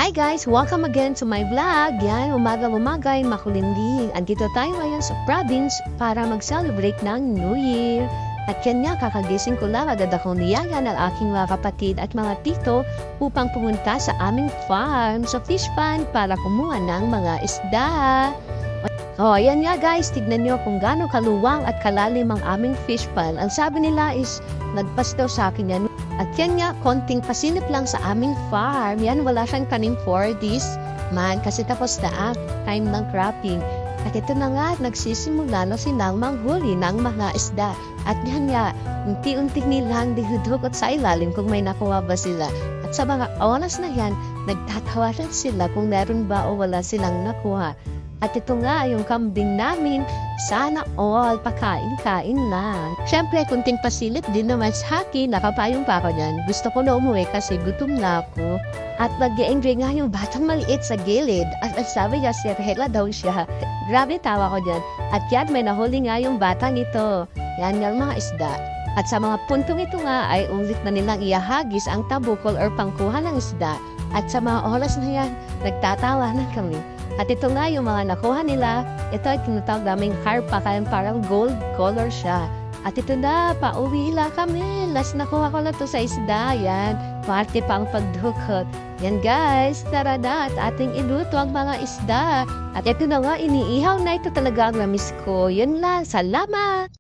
Hi guys! Welcome again to my vlog. Yan, umaga-umaga, makulinding. Andito tayo ngayon sa province para mag-celebrate ng New Year. At yan nga, kakagising ko lang agad akong niyaya ng aking mga kapatid at mga tito upang pumunta sa aming farm sa fish pond para kumuha ng mga isda. Ayan nga guys, tignan nyo kung gaano kaluwang at kalalim ang aming fish pond. Ang sabi nila is, nagpas daw sa akin yan. At yan nga, konting pasilip lang sa aming farm. Yan, wala siyang tanim for this month kasi tapos na time ng cropping. At ito na nga, nagsisimula na silang manghuli ng mga isda. At yan nga, unti-unti nilang dihudukot sa ilalim kung may nakuha ba sila. At sa mga oras na yan, nagtatawaran sila kung meron ba o wala silang nakuha. At ito nga, yung kambing namin, sana all, pakain-kain lang. Siyempre, kunting pasilip din naman sa akin, nakapayong pa ako niyan. Gusto ko na umuwi kasi gutom na ako. At nag-enjoy nga yung batang maliit sa gilid. At sabi niya, Sirhela daw siya. Grabe tawa ko dyan. At yan, may nahuli nga yung batang ito. Yan nga mga isda. At sa mga puntong ito nga, ay ulit na nilang iahagis ang tabukol or pangkuha ng isda. At sa mga oras na yan, nagtatawa na kami. At ito nga yung mga nakuha nila, ito ay tinatawag naming harpa, kaya parang gold color siya. At ito na, pauwi lang kami. Last nakuha ko na to sa isda, yan. Parte pa ang pagdukot. Yan guys, tara na at ating iluto ang mga isda. At ito na nga, iniihaw na ito talaga ang namis ko. Yun lang, salamat!